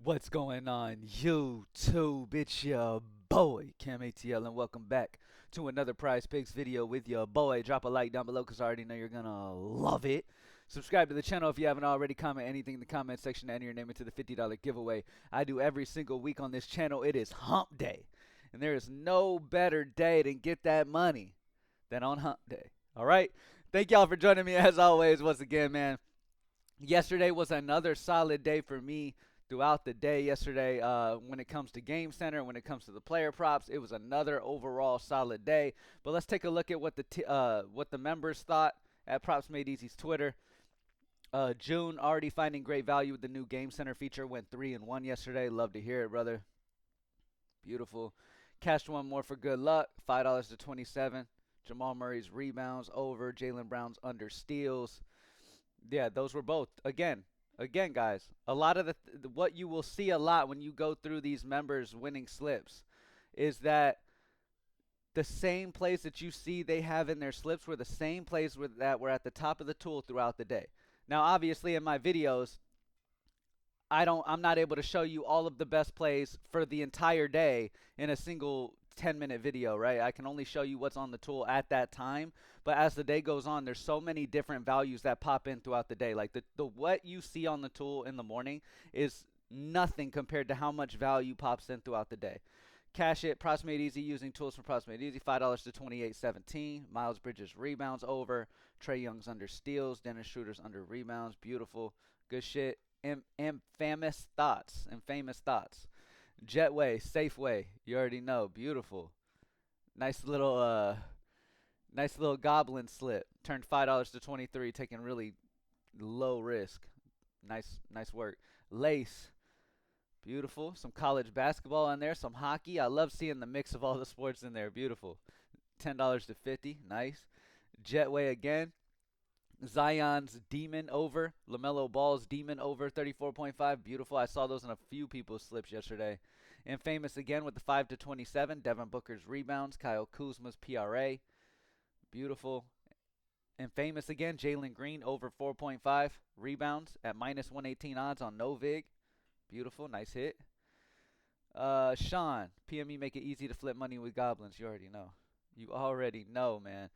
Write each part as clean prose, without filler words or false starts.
What's going on, YouTube? It's your boy, Cam ATL, and welcome back to another Prize Picks video with your boy. Drop a like down below because I already know you're going to love it. Subscribe to the channel if you haven't already. Comment anything in the comment section to enter your name into the $50 giveaway I do every single week on this channel. It is Hump Day, and there is no better day to get that money than on Hump Day. All right? Thank y'all for joining me as always. Once again, man, yesterday was another solid day for me throughout the day yesterday. When it comes to Game Center, when it comes to the player props, it was another overall solid day. But let's take a look at what the members thought at Props Made Easy's Twitter. June already finding great value with the new Game Center feature. Went 3-1 yesterday. Love to hear it, brother. Beautiful. Cashed one more for good luck. $5 to 27. Jamal Murray's rebounds over. Jaylen Brown's under steals. Yeah, those were both. Again, guys, a lot of what you will see a lot when you go through these members winning slips is that the same plays that you see they have in their slips were the same plays that were at the top of the tool throughout the day. Now, obviously, in my videos, I'm not able to show you all of the best plays for the entire day in a single 10-minute video, right? I can only show you what's on the tool at that time. But as the day goes on, there's so many different values that pop in throughout the day. Like the what you see on the tool in the morning is nothing compared to how much value pops in throughout the day. Cash it, Props Made Easy using tools from Props Made Easy, $5 to 28.17. Miles Bridges rebounds over. Trey Young's under steals. Dennis Schroeder's under rebounds. Beautiful. Good shit. Infamous thoughts. Jetway, Safeway, you already know, beautiful. Nice little goblin slip. Turned $5 to 23, taking really low risk. Nice work. Lace, beautiful. Some college basketball in there, some hockey. I love seeing the mix of all the sports in there. Beautiful. $10 to 50, nice. Jetway again. Zion's Demon over. LaMelo Ball's Demon over 34.5. Beautiful. I saw those in a few people's slips yesterday. And famous again with the 5 to 27. Devin Booker's rebounds. Kyle Kuzma's PRA. Beautiful. And famous again. Jalen Green over 4.5 rebounds at minus 118 odds on no vig. Beautiful. Nice hit. Sean, PME make it easy to flip money with goblins. You already know. You already know, man.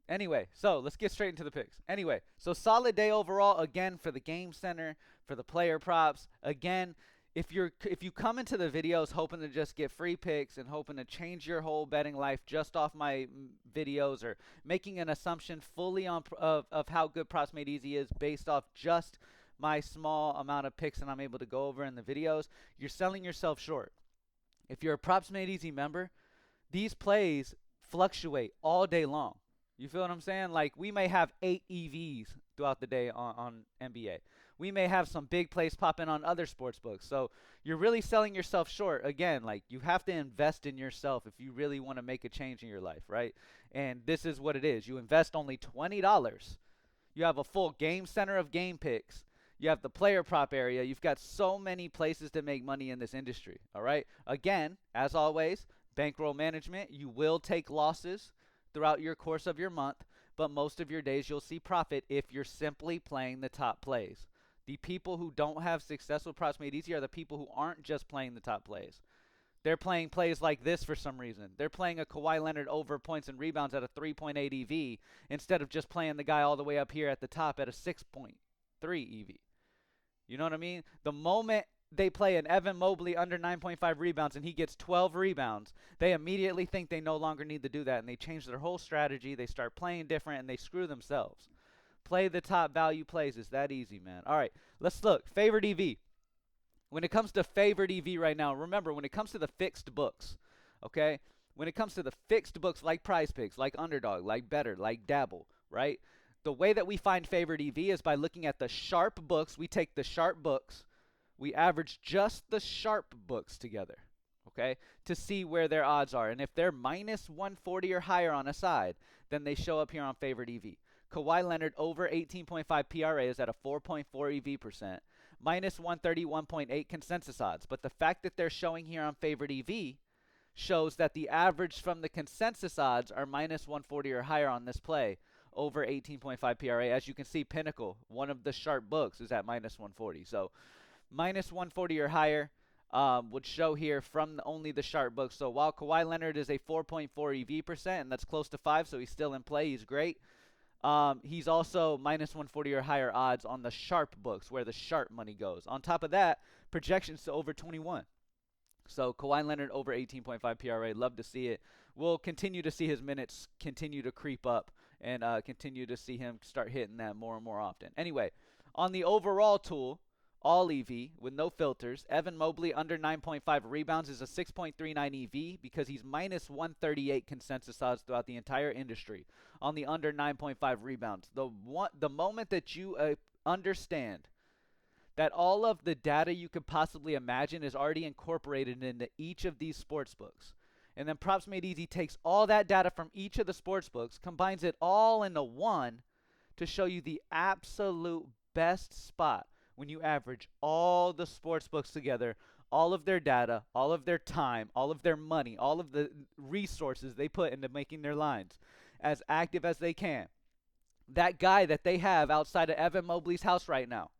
Anyway, so let's get straight into the picks. Anyway, so solid day overall again for the Game Center, for the player props. Again, if you come into the videos hoping to just get free picks and hoping to change your whole betting life just off my videos, or making an assumption fully on of how good Props Made Easy is based off just my small amount of picks that I'm able to go over in the videos, you're selling yourself short. If you're a Props Made Easy member, these plays fluctuate all day long. You feel what I'm saying? Like, we may have 8 EVs throughout the day on NBA. We may have some big plays pop in on other sports books. So you're really selling yourself short. Again, like, you have to invest in yourself if you really want to make a change in your life, right? And this is what it is. You invest only $20. You have a full Game Center of game picks. You have the player prop area. You've got so many places to make money in this industry, all right? Again, as always, bankroll management. You will take losses throughout your course of your month, but most of your days you'll see profit if you're simply playing the top plays. The people who don't have success with Props Made Easy are the people who aren't just playing the top plays. They're playing plays like this for some reason. They're playing a Kawhi Leonard over points and rebounds at a 3.8 EV instead of just playing the guy all the way up here at the top at a 6.3 EV. You know what I mean? The moment they play an Evan Mobley under 9.5 rebounds and he gets 12 rebounds, they immediately think they no longer need to do that, and they change their whole strategy. They start playing different, and they screw themselves. Play the top value plays. It's that easy, man. All right, let's look. Favorite EV. When it comes to favorite EV right now, remember, when it comes to the fixed books, okay, when it comes to the fixed books like Prizepicks, like Underdog, like BETR, like Dabble, right, the way that we find favorite EV is by looking at the sharp books. We take the sharp books. We average just the sharp books together, okay, to see where their odds are. And if they're minus 140 or higher on a side, then they show up here on favorite EV. Kawhi Leonard over 18.5 PRA is at a 4.4 EV percent, minus 131.8 consensus odds. But the fact that they're showing here on favorite EV shows that the average from the consensus odds are minus 140 or higher on this play over 18.5 PRA. As you can see, Pinnacle, one of the sharp books, is at minus 140. So minus 140 or higher would show here from only the sharp books. So while Kawhi Leonard is a 4.4 EV percent, and that's close to 5, so he's still in play, he's great. He's also minus 140 or higher odds on the sharp books, where the sharp money goes. On top of that, projections to over 21. So Kawhi Leonard over 18.5 PRA, love to see it. We'll continue to see his minutes continue to creep up and continue to see him start hitting that more and more often. Anyway, on the overall tool, all EV with no filters, Evan Mobley under 9.5 rebounds is a 6.39 EV because he's minus 138 consensus odds throughout the entire industry on the under 9.5 rebounds. The moment that you understand that all of the data you could possibly imagine is already incorporated into each of these sports books. And then Props Made Easy takes all that data from each of the sports books, combines it all into one to show you the absolute best spot when you average all the sports books together, all of their data, all of their time, all of their money, all of the resources they put into making their lines as active as they can. That guy that they have outside of Evan Mobley's house right now,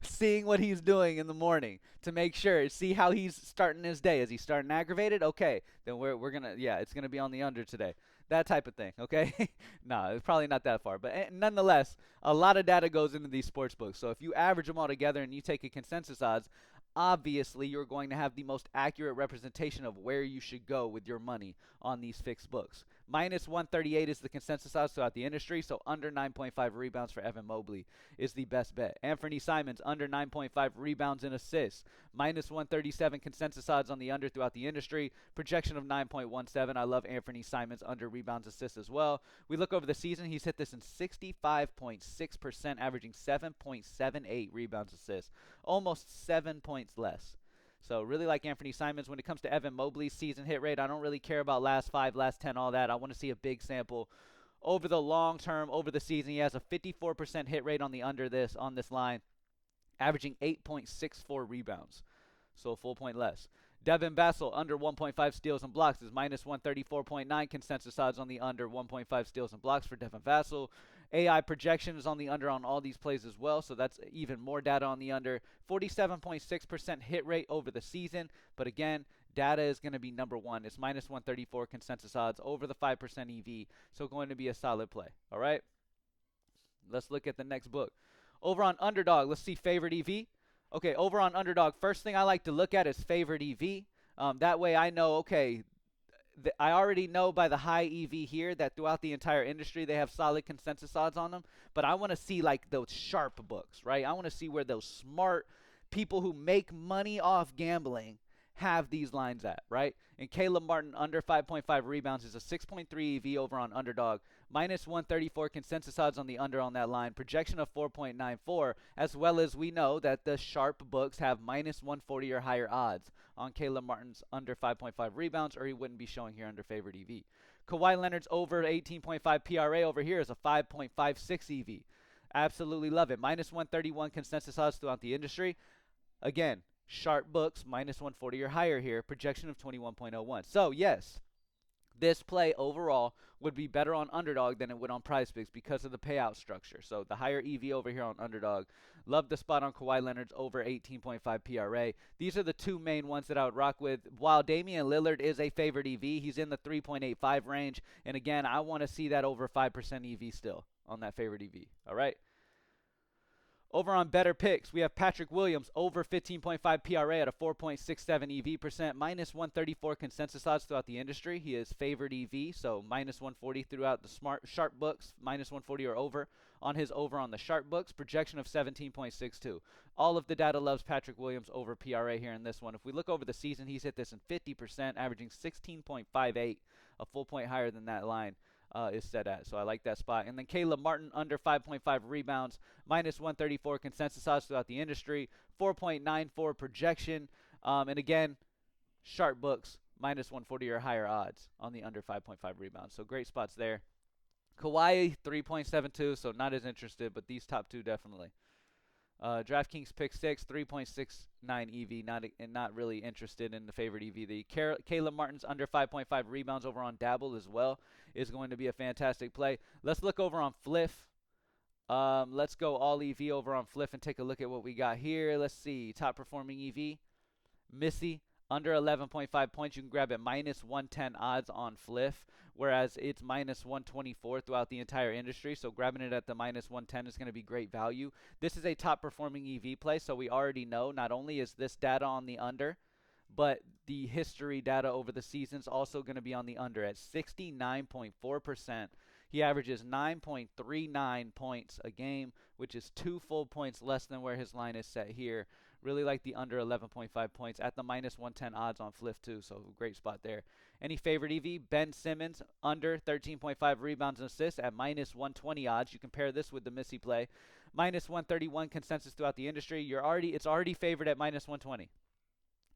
seeing what he's doing in the morning to make sure, see how he's starting his day. Is he starting aggravated? Okay, then we're gonna, yeah, it's gonna be on the under today. That type of thing, okay? No, it's probably not that far, but nonetheless, a lot of data goes into these sports books. So if you average them all together and you take a consensus odds, obviously you're going to have the most accurate representation of where you should go with your money on these fixed books. Minus 138 is the consensus odds throughout the industry, so under 9.5 rebounds for Evan Mobley is the best bet. Anthony Simons, under 9.5 rebounds and assists. Minus 137 consensus odds on the under throughout the industry. Projection of 9.17. I love Anthony Simons under rebounds, assists as well. We look over the season, he's hit this in 65.6%, averaging 7.78 rebounds, assists. Almost 7 points less. So really like Anthony Simons. When it comes to Evan Mobley's season hit rate, I don't really care about last 5, last 10, all that. I want to see a big sample over the long term, over the season. He has a 54% hit rate on the under this, on this line, averaging 8.64 rebounds. So a full point less. Devin Vassell, under 1.5 steals and blocks, is minus 134.9 consensus odds on the under 1.5 steals and blocks for Devin Vassell. AI projection is on the under on all these plays as well, so that's even more data on the under. 47.6% hit rate over the season, but again, data is going to be number one. It's minus 134 consensus odds over the 5% EV, so going to be a solid play. All right, let's look at the next book. Over on Underdog, let's see favorite EV. Okay, over on Underdog, first thing I like to look at is favorite EV. That way I know, okay, I already know by the high EV here that throughout the entire industry they have solid consensus odds on them, but I want to see like those sharp books, right? I want to see where those smart people who make money off gambling have these lines at, right? And Caleb Martin under 5.5 rebounds is a 6.3 EV over on Underdog, minus 134 consensus odds on the under on that line, projection of 4.94, as well as we know that the sharp books have minus 140 or higher odds on Caleb Martin's under 5.5 rebounds, or he wouldn't be showing here under favorite EV. Kawhi Leonard's over 18.5 PRA over here is a 5.56 EV. Absolutely love it. Minus 131 consensus odds throughout the industry. Again, sharp books, minus 140 or higher here, projection of 21.01. So, yes, this play overall would be better on Underdog than it would on Prizepicks because of the payout structure. So the higher EV over here on Underdog. Love the spot on Kawhi Leonard's over 18.5 PRA. These are the two main ones that I would rock with. While Damian Lillard is a favorite EV, he's in the 3.85 range. And again, I want to see that over 5% EV still on that favorite EV. All right. Over on Betterpicks, we have Patrick Williams over 15.5 PRA at a 4.67 EV percent, minus 134 consensus odds throughout the industry. He is favored EV, so minus 140 throughout the sharp books, minus 140 or over on his over on the sharp books, projection of 17.62. All of the data loves Patrick Williams over PRA here in this one. If we look over the season, he's hit this in 50%, averaging 16.58, a full point higher than that line. Is set at. So I like that spot. And then Caleb Martin under 5.5 rebounds, minus 134 consensus odds throughout the industry, 4.94 projection. And again, sharp books, minus 140 or higher odds on the under 5.5 rebounds. So great spots there. Kawhi 3.72, so not as interested, but these top two definitely. DraftKings pick 6, 3.69 EV, not really interested in the favorite EV. The Caleb Martin's under 5.5 rebounds over on Dabble as well is going to be a fantastic play. Let's look over on Fliff. Let's go all EV over on Fliff and take a look at what we got here. Let's see. Top performing EV. Missy, under 11.5 points. You can grab it minus 110 odds on Fliff, whereas it's minus 124 throughout the entire industry. So grabbing it at the minus 110 is going to be great value. This is a top performing EV play, so we already know not only is this data on the under, but the history data over the season's also going to be on the under at 69.4%. He averages 9.39 points a game, which is 2 full points less than where his line is set here. Really like the under 11.5 points at the minus 110 odds on Fliff too, so great spot there. Any favorite EV? Ben Simmons, under 13.5 rebounds and assists at minus 120 odds. You compare this with the Missy play. Minus 131 consensus throughout the industry. It's already favored at minus 120.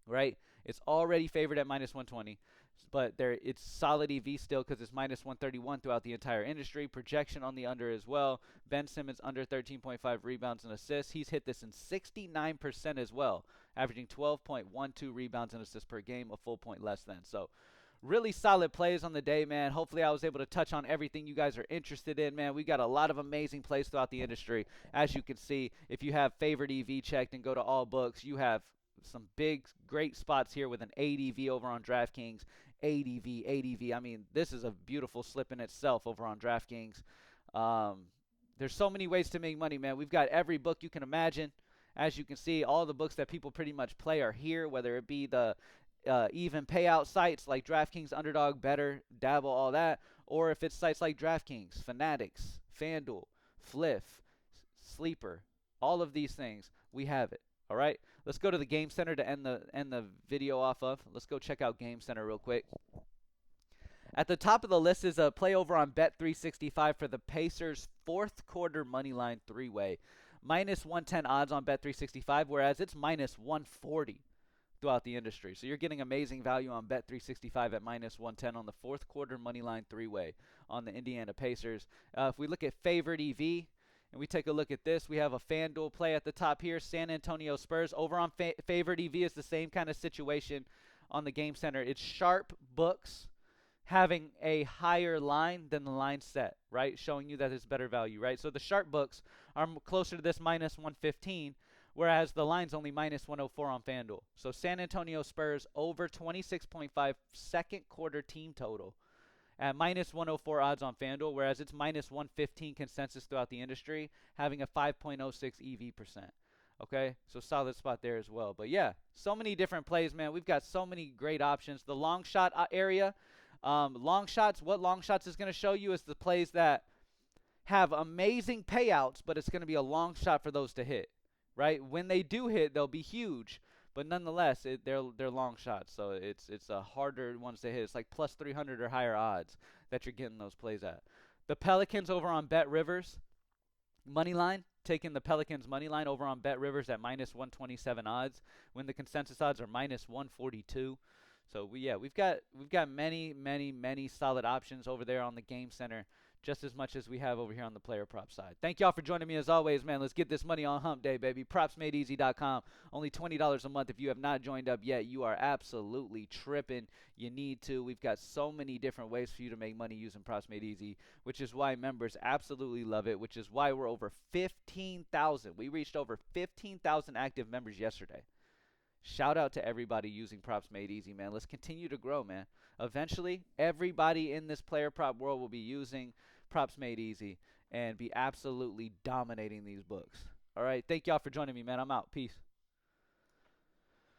Right? It's already favored at minus 120, but it's solid EV still because it's minus 131 throughout the entire industry. Projection on the under as well. Ben Simmons under 13.5 rebounds and assists. He's hit this in 69% as well, averaging 12.12 rebounds and assists per game, a full point less than. So really solid plays on the day, man. Hopefully I was able to touch on everything you guys are interested in, man. We got a lot of amazing plays throughout the industry. As you can see, if you have favorite EV checked and go to all books, you have some big, great spots here with an ADV over on DraftKings. ADV. I mean, this is a beautiful slip in itself over on DraftKings. There's so many ways to make money, man. We've got every book you can imagine. As you can see, all the books that people pretty much play are here, whether it be the even payout sites like DraftKings, Underdog, BETR, Dabble, all that, or if it's sites like DraftKings, Fanatics, FanDuel, Fliff, Sleeper, all of these things, we have it. All right, let's go to the Game Center to end the video off of. Let's go check out Game Center real quick. At the top of the list is a play over on Bet365 for the Pacers' fourth quarter money line three-way. Minus 110 odds on Bet365, whereas it's minus 140 throughout the industry. So you're getting amazing value on Bet365 at minus 110 on the fourth quarter money line three-way on the Indiana Pacers. If we look at favorite EV, and we take a look at this, we have a FanDuel play at the top here. San Antonio Spurs. Over on favorite EV is the same kind of situation on the Game Center. It's sharp books having a higher line than the line set, right? Showing you that it's better value, right? So the sharp books are closer to this minus 115, whereas the line's only minus 104 on FanDuel. So San Antonio Spurs over 26.5 second quarter team total at minus 104 odds on FanDuel, whereas it's minus 115 consensus throughout the industry, having a 5.06 EV percent. Okay, so solid spot there as well. But yeah, so many different plays, man. We've got so many great options. The long shot area, long shots, what long shots is going to show you is the plays that have amazing payouts, but it's going to be a long shot for those to hit, right? When they do hit, they'll be huge. But nonetheless, they're long shots, so it's a harder ones to hit. It's like plus 300 or higher odds that you're getting those plays at. The Pelicans over on Bet Rivers, money line, taking the Pelicans money line over on Bet Rivers at minus 127 odds, when the consensus odds are minus 142. So we've got many solid options over there on the Game Center, just as much as we have over here on the player prop side. Thank y'all for joining me as always, man. Let's get this money on Hump Day, baby. PropsMadeEasy.com. Only $20 a month. If you have not joined up yet, you are absolutely tripping. You need to. We've got so many different ways for you to make money using Props Made Easy, which is why members absolutely love it, which is why we're over 15,000. We reached over 15,000 active members yesterday. Shout out to everybody using Props Made Easy, man. Let's continue to grow, man. Eventually, everybody in this player prop world will be using Props Made Easy and be absolutely dominating these books. All right, thank y'all for joining me, man. I'm out. Peace.